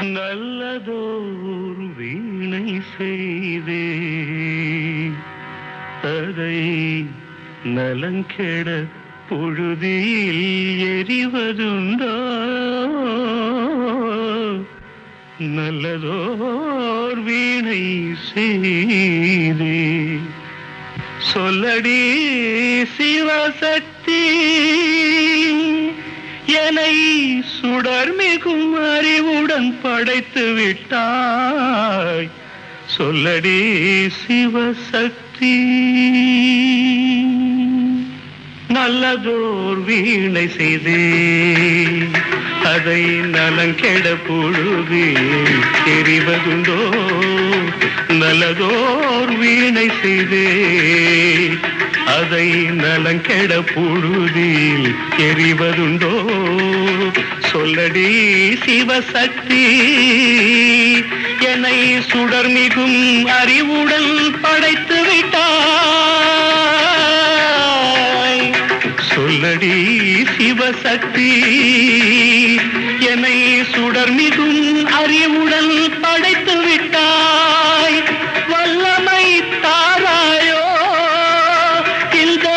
நல்லதோர் வீணை செய்தே அதை நலங்கெட பொழுதில் எறிவதுண்டோ நல்லதோர் வீணை செய்தே சொல்லடி சிவசக்தி என்னை சுடர்மிகும் அறிவுடன் படைத்து விட்டாய் சொல்லடி சிவசக்தி நல்லதோர் வீணை செய்தே அதை நலங்கெட பொழுது தெரிவதுண்டோ நல்லதோர் வீணை செய்தே அதை நலங்கெட பொழுதில் எறிவதுண்டோ சொல்லடி சிவசக்தி என்னை சுடர்மிகும் அறிவுடன் படைத்து விட்டாய் சொல்லடி சிவசக்தி என்னை சுடர்மிகும் அறிவுடன் படைத்து விட்டாய் வல்லமை தாராயோ இந்த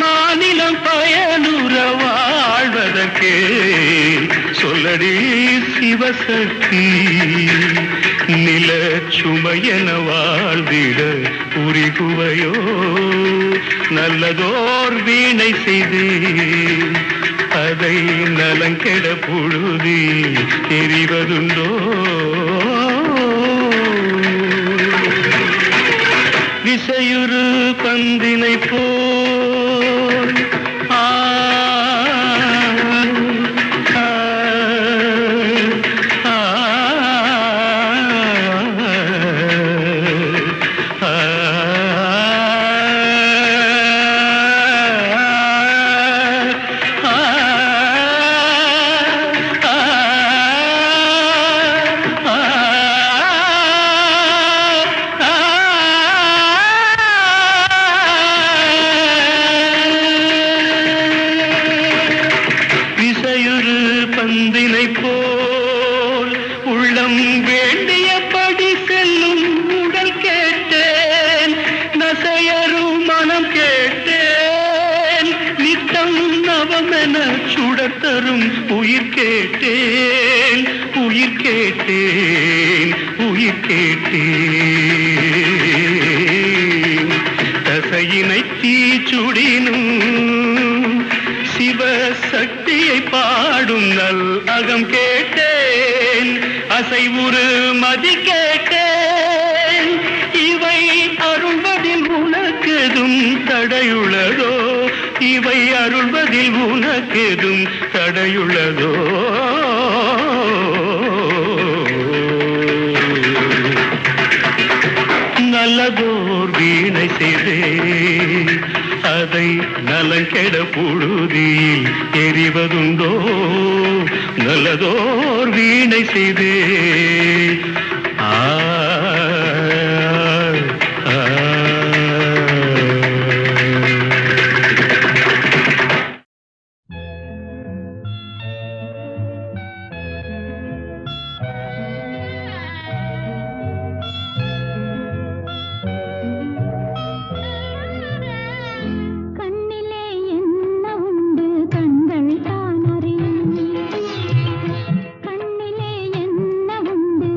மாநிலம் பயனுற வாழ்வதற்கே சொல்லடி சிவசக்தி நில சுமையென வாழ்ந்திட உரிகுவையோ நல்லதோர் வீணை செய்தே அதை நலங்கெட பொழுதி தெரிவதுண்டோ விசையுறு பந்தினை போல் பந்தினை போல் உள்ளம் வேண்டியபடி செல்லும் உடல் கேட்டேன் நசையரும் மனம் கேட்டேன் நித்தம் நவமென சுடத்தரும் உயிர் கேட்டேன் உயிர் கேட்டேன் உயிர் கேட்டேன் தசையினை தீச்சுடினும் சிவசக்தியை பாடும் நல் அகம் கேட்டேன் அசைவுறு மதி கேட்டேன் இவை அருள்வதில் உனக்கெதும் தடையுள்ளதோ இவை அருள்வதில் உனக்கெதும் தடையுள்ளதோ நல்லதோர் வீணை செய்தே அதை நலங்கெட பொழுதில் எறிவதுண்டோ நல்லதோர் வீணை செய்தே கண்ணிலே என்ன உண்டு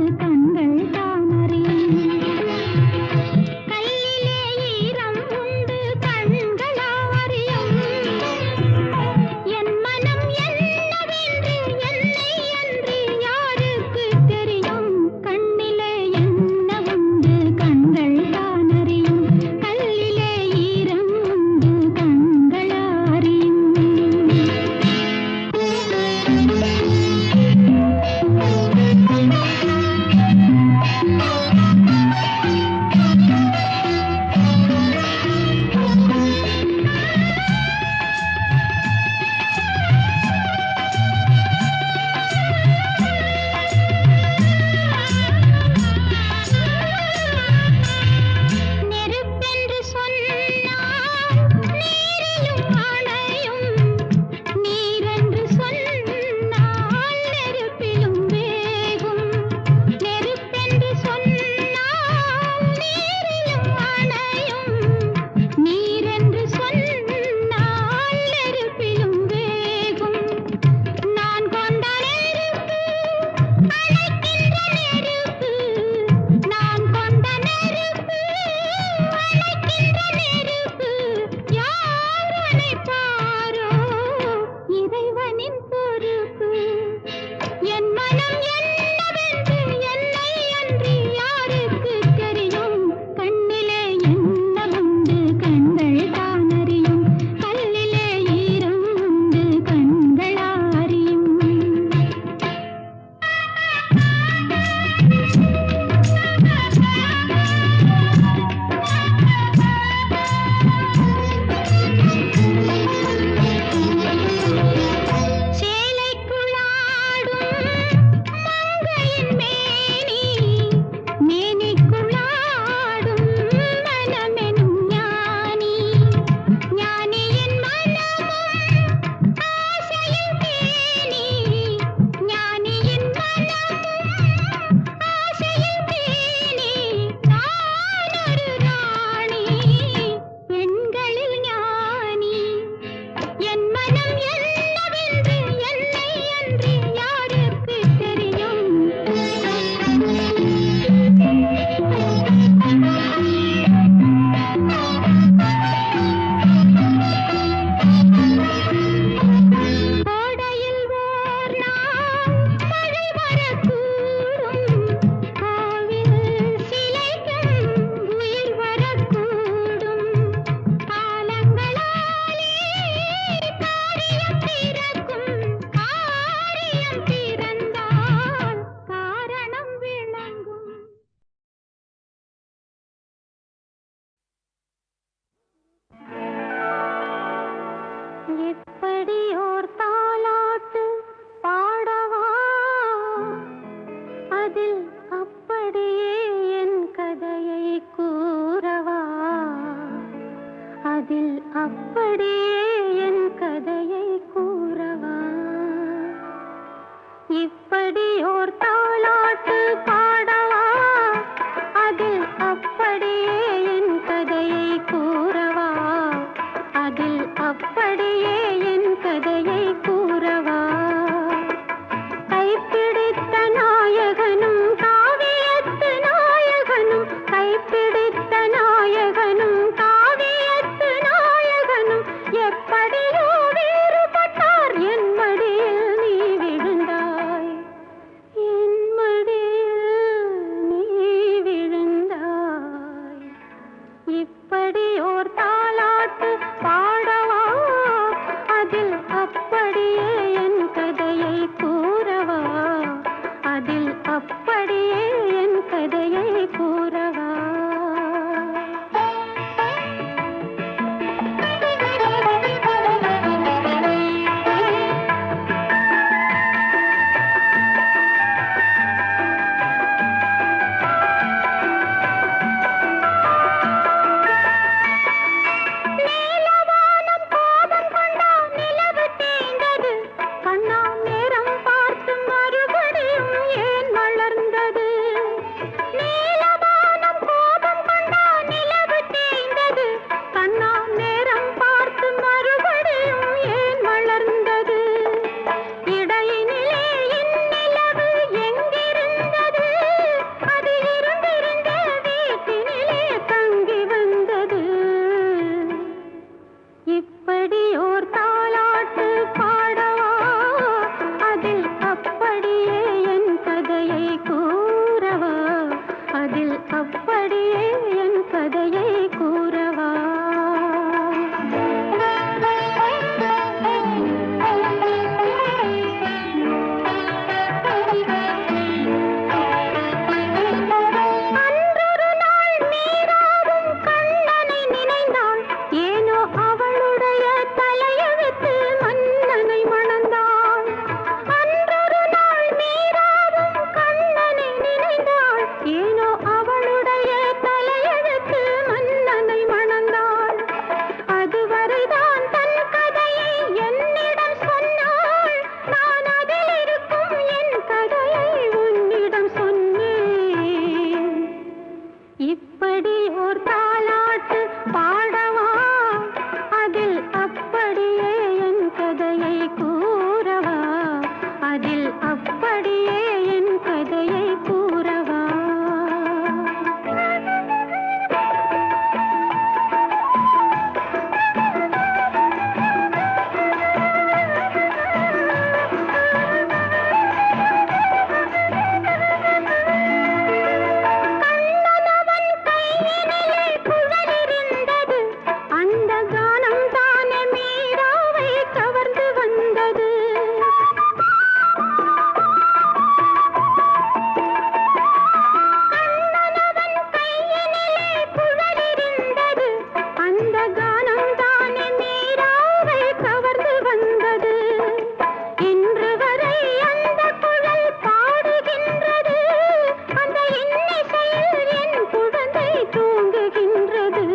இப்படி ஓர் தாலாட்டு பாடவா, அதில் அப்படியே என் கதையை கூறவா, அதில் அப்படியே என் கதையை கூறவா. கைப்பிடித்த நாயகனும் காவியத்து நாயகனும், கைப்பிடித்த நாயகனும் காவியத்து நாயகனும் எப்படியோ வேறுபட்டார். என் மடியில் நீ விழுந்தாய், என் மடியில் நீ விழுந்தாய். இப்படி ஓர் தாலாட்டு பாடவா, அதில் அப்படியே என் கதையை கூறவா, அதில் அப்படியே என் கதையை கூறவா. நீலவானம் கோபம் கொண்டா, நிலவு தேய்ந்தது, கண்ணா நேரம் பார்த்து மறுபடியும் ஏன் வளர்ந்தது. நீலவானம் கோபம் கொண்டா, நிலவு தேய்ந்தது, கண்ணா நேரம் பார்த்து மறுபடியும் ஏன் வளர்ந்தது. இடையினிலே இந்நிலவு எங்கிருந்தது, அது இருந்திருந்த வீட்டினிலே தங்கி வந்தது. இப்படி ஓர் தாலாட்டு பாடவா, அதில் அப்படியே என் கதையை கூறவா, அதில் அப்படியே என் கதையை கூறவா. அன்றொரு நாள் மீராவும் கண்ணனை நினைந்தாள், ஏனோ அவளுடைய தலையெழுத்து மன்னனை மணந்தாள். அன்றொரு நாள் மீராவும் கண்ணனை நினைந்தாள், ஏனோ அவளுடைய தலையெழுத்து மன்னனை மணந்தாள். அதுவரைதான் தன் கதையை என்னிடம் சொன்னாள், நான் அதில் இருக்கும் என் கதையை உன்னிடம் சொன்னேன். இப்படி ஓர் தாலாட்டு பாடவா, அதில் அப்படியே என் கதையை கூறவா, அதில் அப்படியே என் கதையை கூறவா. கண்ணனவன் கையினிலே குழலிருந்தது, அந்த கானம் தானே மீராவை கவர்ந்து வந்தது. கண்ணனவன் கையினிலே குழலிருந்தது, அந்த கானம் தானே மீராவை கவர்ந்து வந்தது. இன்று வரை அந்த குழல் பாடுகின்றது, அந்த இன்னிசையில் என் குழந்தை தூங்குகின்றது.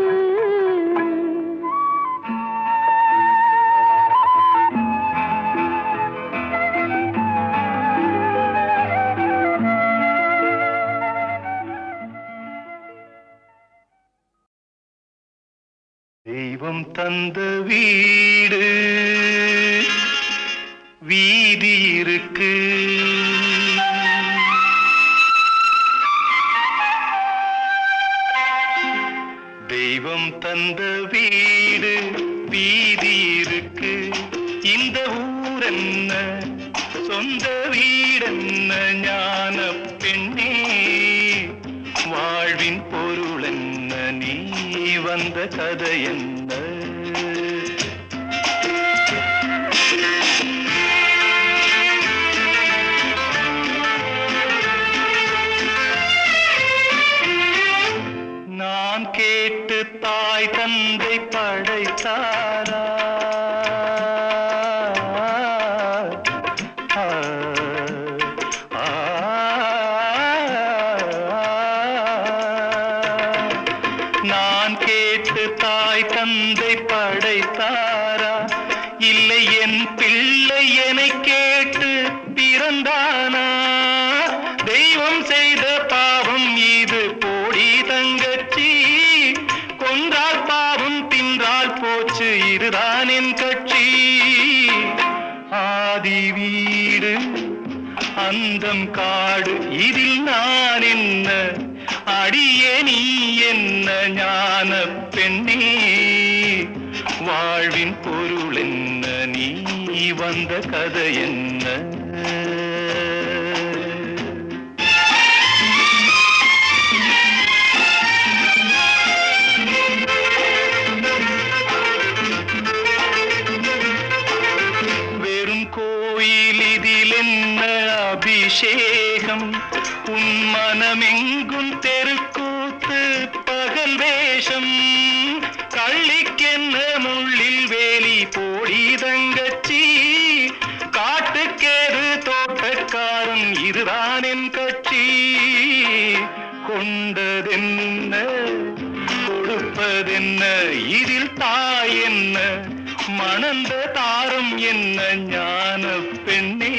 தெய்வம் தந்த வீடு வீதி இருக்கு, தெய்வம் தந்த வீடு வீதி இருக்கு. இந்த ஊரென்ன சொந்த வீடென்ன ஞான பெண்ணே, வாழ்வின் பொருள் என்ன, நீ வந்த கதை என்ன. நான் கேட்டு தாய் தந்தை படைத்தாரா, நான் கேட்டு தாய் தந்தை படைத்தாரா, இல்லை என் பிள்ளை என்னை கேட்டு பிறந்தானா. காடு இதில் நான் என்ன அடியே நீ என்ன ஞான பெண்ணே வாழ்வின் பொருள் என்ன நீ வந்த கதை என்ன அபிஷேகம் உன் மனமெங்கும் தெருக்கூத்து பகல் வேஷம் கள்ளிக்கென்ன முள்ளில் வேலி போடி தங்கச்சி காட்டுக்கேது தோட்டக்காரன் இதுதான் என் கட்சி கொண்டதென்ன கொடுப்பதென்ன இதில் தாய் என்ன மணந்த தாரம் என்ன ஞான பெண்ணே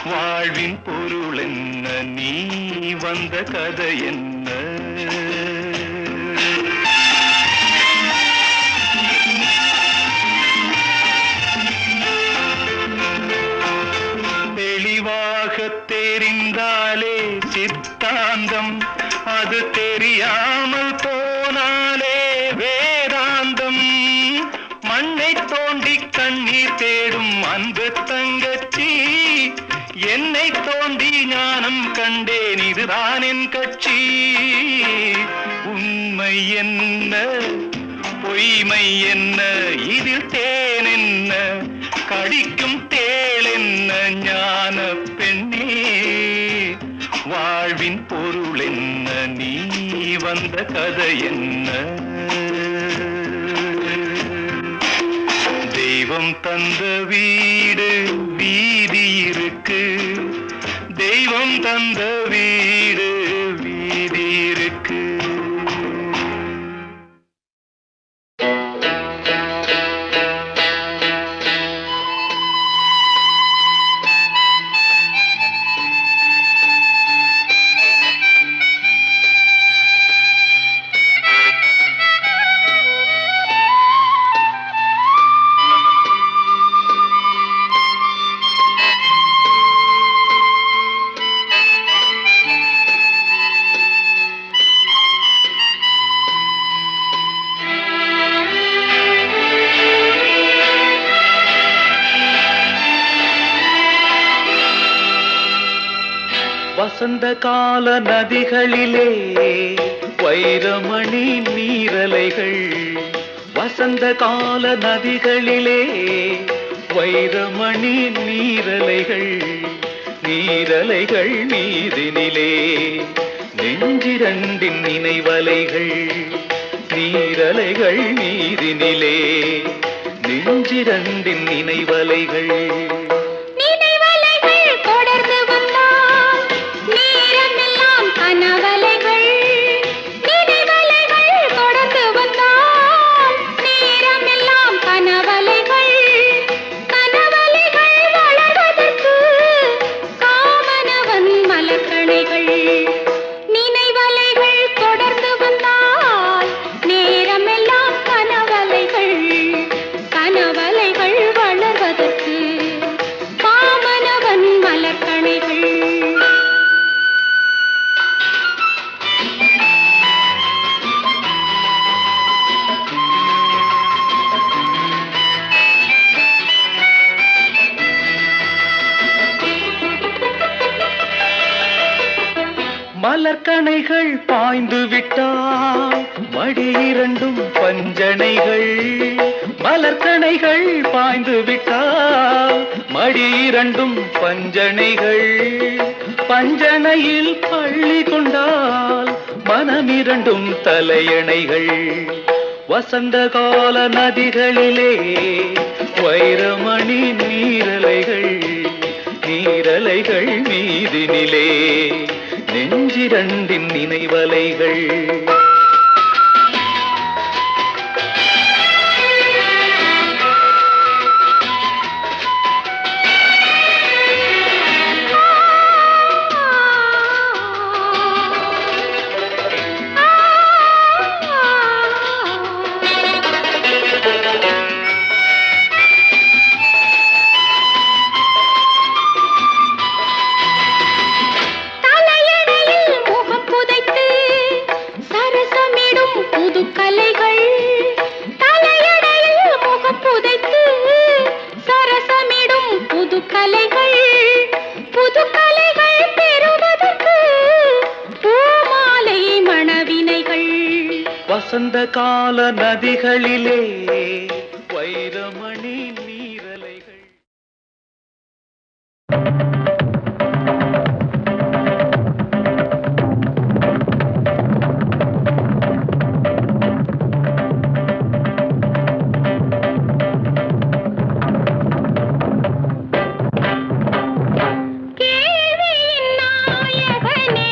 வாழ்வின் பொருள் என்ன நீ வந்த கதை என்ன தெளிவாக தெரிந்தாலே சித்தாந்தம் அது தெரியாமல் போனாலே வேதாந்தம் மண்ணை தோண்டி கண்ணீர் தேடும் அன்பு தங்கச்சி என்னை தோண்டி ஞானம் கண்டேன் இதுதான் என் கட்சி உண்மை என்ன பொய்மை என்ன இதில் தேன் என்ன கடிக்கும் தேள் என்ன ஞான பெண்ணே வாழ்வின் பொருள் என்ன நீ வந்த கதை என்ன தெய்வம் தந்த வீடு வீதி இருக்கு தெய்வம் தந்த வீடு வீதி இருக்கு வசந்த கால நதிகளிலே வைரமணி நீரலைகள் வசந்த கால நதிகளிலே வைரமணி நீரலைகள் நீரலைகள் மீதினிலே நெஞ்சிரண்டின் நினைவலைகள் நீரலைகள் மீதினிலே நெஞ்சிரண்டின் நினைவலைகள் மலர்கணைகள் பாய்ந்து விட்டால் மடி இரண்டும் பஞ்சனைகள் மலர்கணைகள் பாய்ந்து விட்டால் மடி இரண்டும் பஞ்சனைகள் பஞ்சனையில் பள்ளி கொண்டால் மனமிரண்டும் தலையணைகள் வசந்த கால நதிகளிலே வைரமணி நீரலைகள் நீரலைகள் மீதினிலே நெஞ்சிரண்டின் நினைவலைகள் வசந்த கால நதிகளிலே வைரமணி நீரலைகள். கேள்வியின் நாயகனே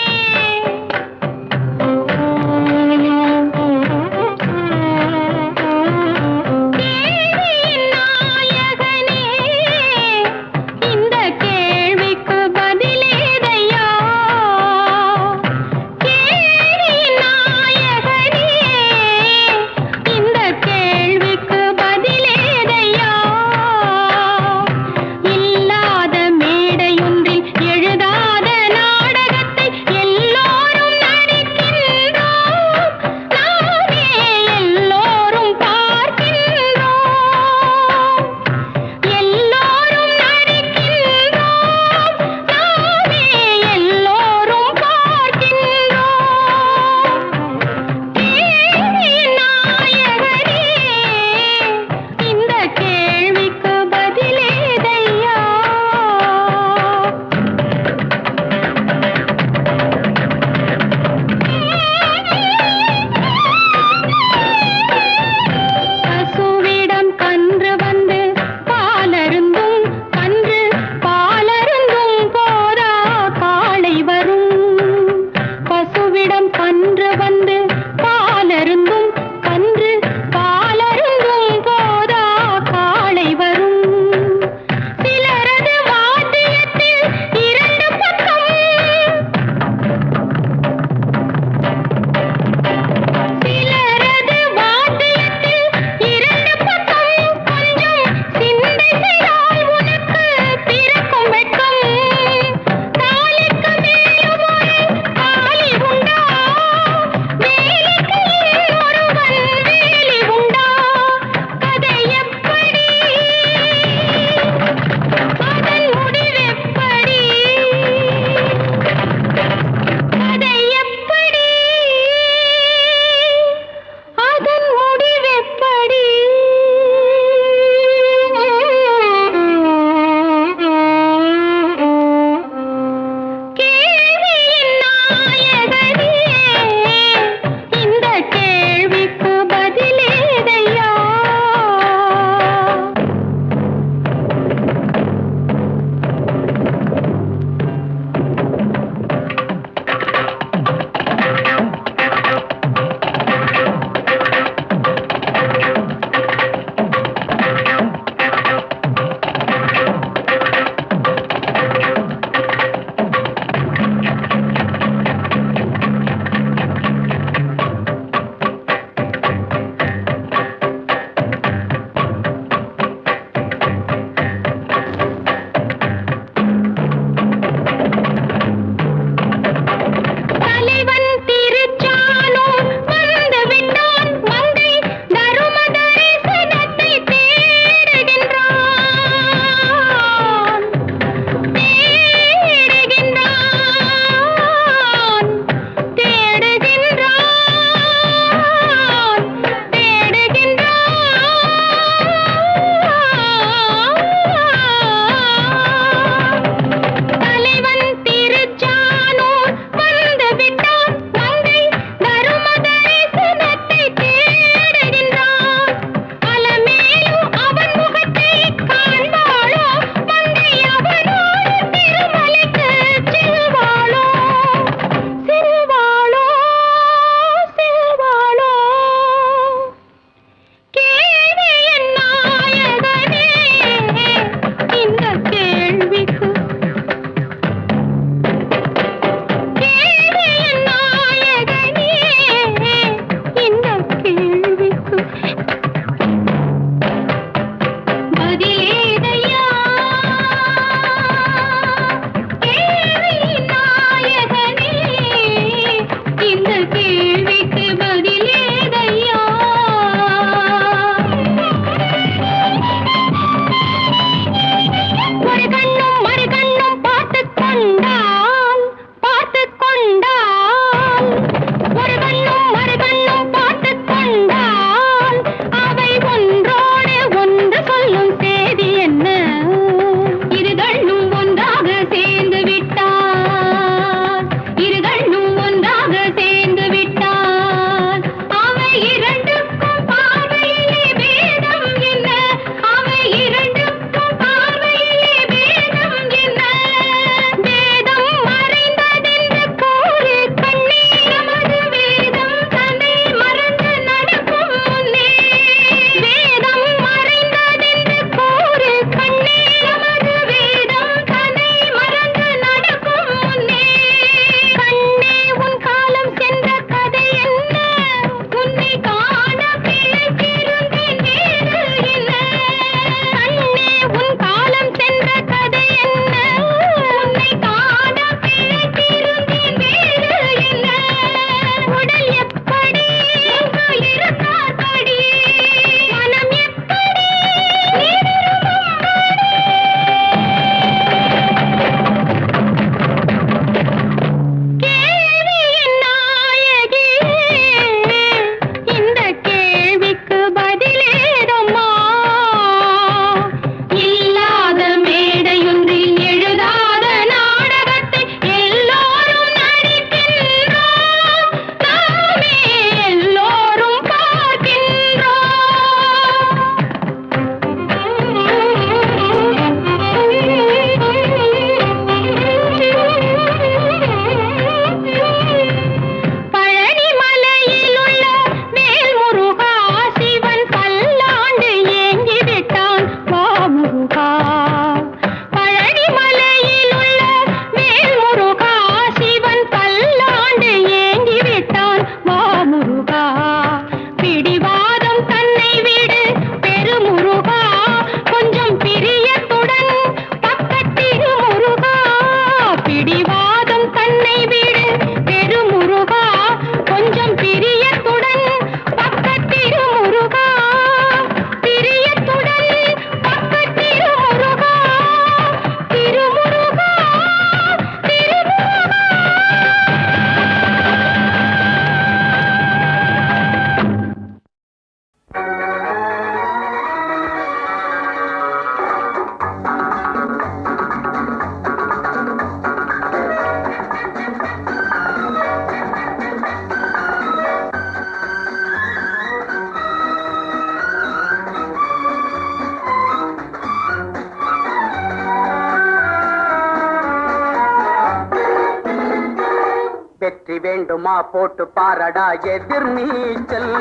வெற்றி வேண்டுமா போட்டு பாரடா எதிர் நீச்சல்.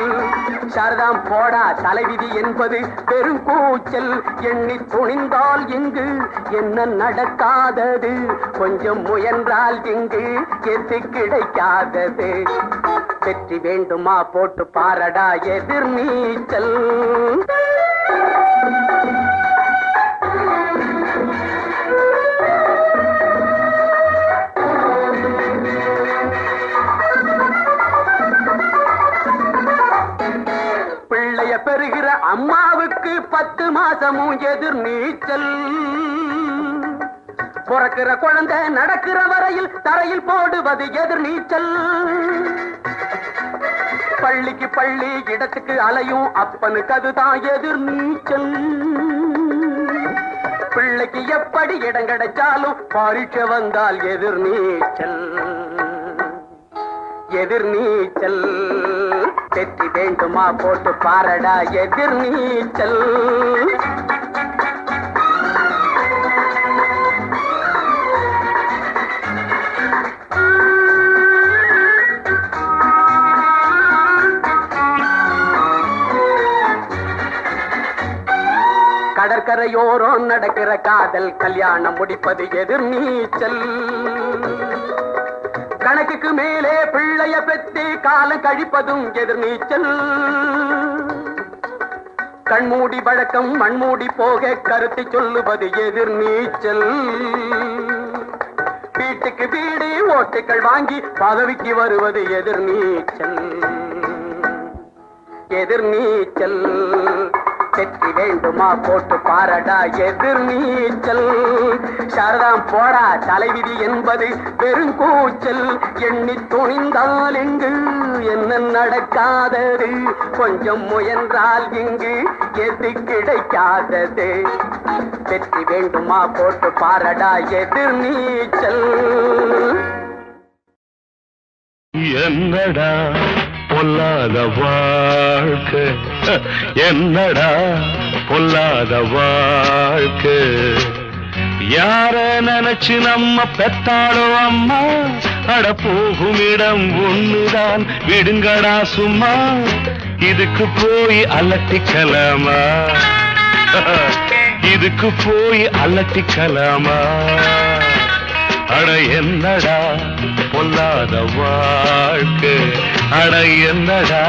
சாரதாம் போடா தலைவிதி என்பது பெருங்கூச்சல். எண்ணி துணிந்தால் இங்கு என்ன நடக்காதது, கொஞ்சம் முயன்றால் இங்கு எது கிடைக்காதது. வெற்றி வேண்டுமா போட்டு பாரடா எதிர் நீச்சல். பிள்ளைய பெறுகிற அம்மாவுக்கு 10 மாசமும் எதிர் நீச்சல். பிறக்கிற குழந்தை நடக்கிற வரையில் தரையில் போடுவது எதிர் நீச்சல். பள்ளிக்கு பள்ளி இடத்துக்கு அலையும் அப்பனுக்கு அதுதான் எதிர் நீச்சல். பிள்ளைக்கு எப்படி இடம் கிடைச்சாலும் பரீட்சை வந்தால் எதிர் நீச்சல். எதிர் நீச்சல். வெற்றி வேண்டுமா போட்டு பாரடா எதிர் நீச்சல். கடற்கரையோரம் நடக்கிற காதல் கல்யாணம் முடிப்பது எதிர் நீச்சல். கணக்குக்கு மேலே பிள்ளைய பெற்று காலம் கழிப்பதும் எதிர் நீச்சல். கண்மூடி வழக்கம் மண்மூடி போக கருத்து சொல்லுவது எதிர் நீச்சல். வீட்டுக்கு வீடு ஓட்டுக்கள் வாங்கி பதவிக்கு வருவது எதிர் நீச்சல். எதிர் நீச்சல். வெற்றி வேண்டுமா போட்டு பாரடா எதிர் நீச்சல். சாரதாம் போடா தலைவிதி என்பது பெருங்கூச்சல். எண்ணி துணிந்தால் இங்கு என்ன நடக்காதது, கொஞ்சம் முயன்றால் இங்கு எது கிடைக்காதது. வெற்றி வேண்டுமா போட்டு பாரடா எதிர் நீச்சல். என்னடா பொல்லாத வாழ்க்கை, என்னடா பொல்லாத வாழ்க்கை. யார நினைச்சு நம்ம பெத்தாளோ அம்மா, அட போகும் இடம் ஒண்ணுதான் விடுங்கடா சும்மா. இதுக்கு போய் அலட்டிக்கலாமா, இதுக்கு போய் அலட்டிக்கலாமா. அட என்னடா பொல்லாத வாழ்க்கை, அட என்னடா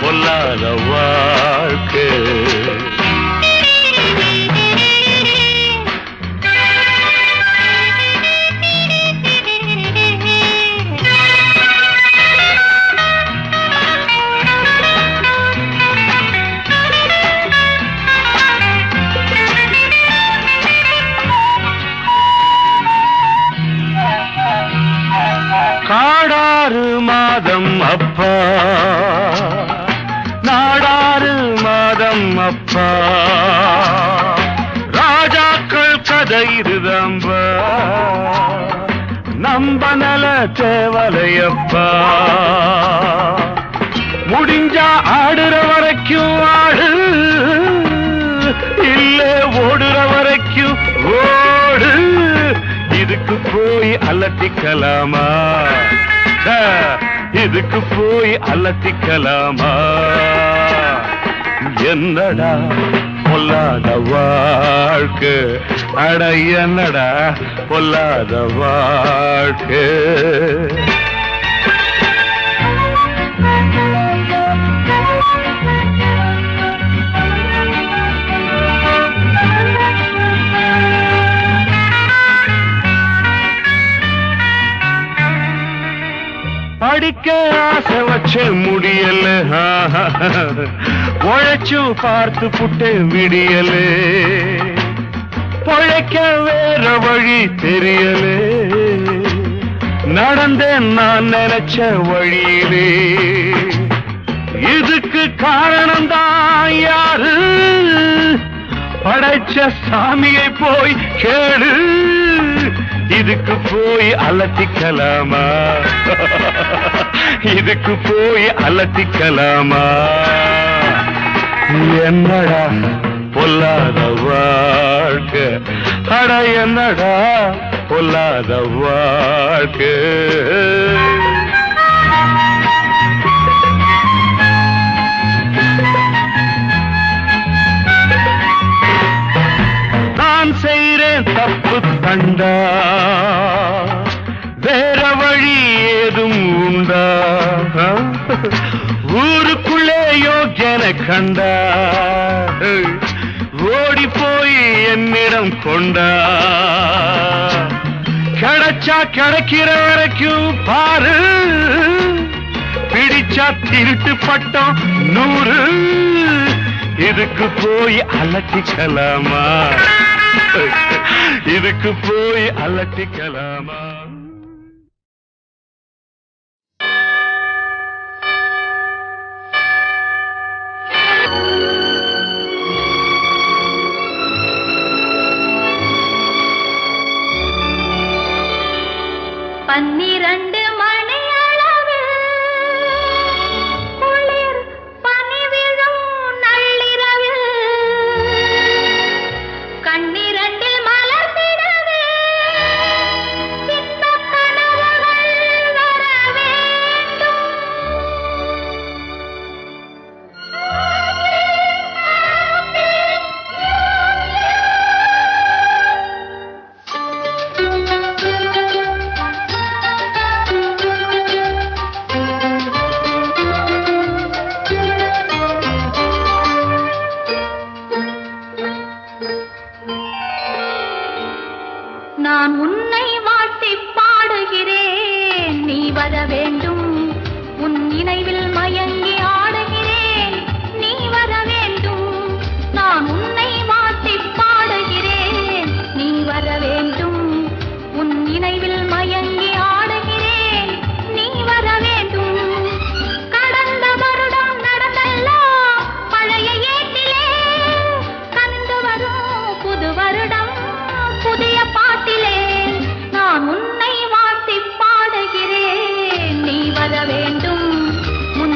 பொல்லாத வாழ்க்கை. காடாறு மாதம் அப்பா, நாடாறு மாதம் அப்பா. ராஜாக்கள் கதை இருதம்பா, நம்ப நல தேவலையப்பா. முடிஞ்சா ஆடுற வரைக்கும் ஆடு, இல்ல ஓடுற வரைக்கும் ஓடு. இதுக்கு போய் அலட்டிக்கலாமா, இதுக்கு போய் அலட்டிக்கலாமா. என்னடா பொல்லாத வாழ்க்கை, அட என்னடா பொல்லாத வாழ்க்கை. படிக்க ஆசை வச்ச முடியல, உழைச்சும் பார்த்து புட்டு விடியல. பொழைக்க வேற வழி தெரியல, நடந்தேன் நான் நினைச்ச வழியிலே. இதுக்கு காரணம்தான் யாரு, படைச்ச சாமியை போய் கேளு. இதுக்கு போய் அலட்டிக்கலாமா, இதுக்கு போய் அலட்டிக்கலாமா. என்னடா பொல்லாத வாழ்க்கை, அட என்னடா பொல்லாத வாழ்க்கை. கண்டா ஓடி போய் என்னிடம் கொண்டா கிடைச்சா கிடைக்கிற வரைக்கும் பாரு பிடிச்சா திருட்டு பட்டம் 100 இதுக்கு போய் அலட்டிக்கலாமா இதுக்கு போய் அலட்டிக்கலாமா பன்னிரண்டு மணி அளவில் குளிர் பனி விழும் நள்ளிரவில் கண்ணிரண்டில் மலர்ந்திடவே இன்பக் கனவுகள் வர வேண்டும். நான் உன்னை வாழ்த்திப் பாடுகிறேன் நீ வர வேண்டும் உன் நினைவில் மயங்கி ஆடுகிறேன் நீ வர வேண்டும் நான் உன்னை வாழ்த்திப் பாடுகிறேன் நீ வர வேண்டும் உன் நினைவில் மயங்கி ஆடுகிறேன் நீ வர வேண்டும் கடந்த வருடம் நடந்தெல்லாம் பழைய ஏட்டிலே கலந்து வரும் புது வருடம் புதிய பாட்டிலே நான் உன்னை வாழ்த்திப் பாடுகிறேன் நீ வர வேண்டும் உன்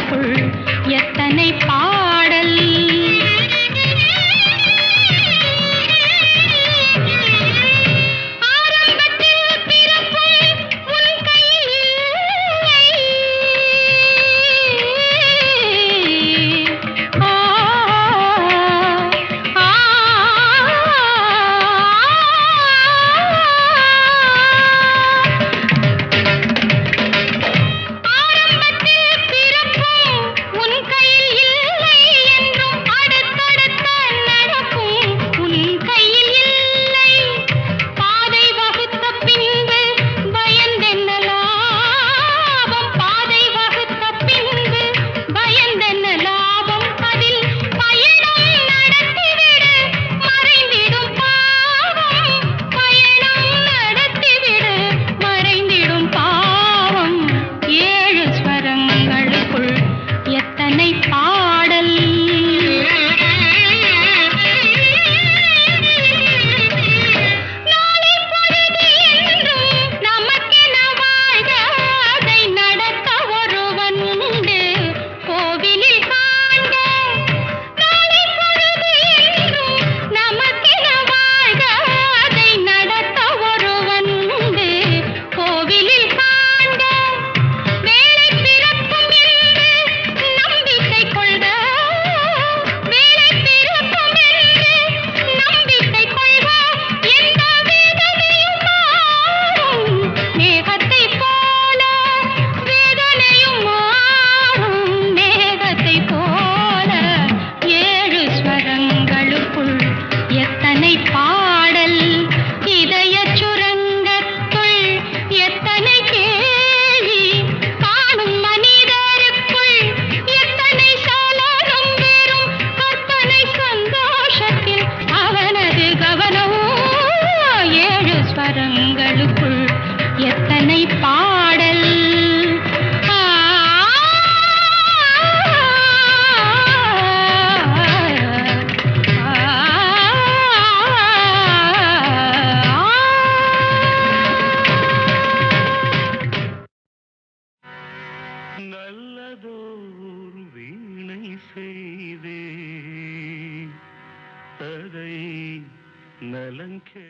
ஸ்வரங்களுக்குள் எத்தனை பாடல். ஸ்வரங்களுக்குள் எத்தனை பாடல். நல்லதோர் வீணை செய்தே அதை நலங்கே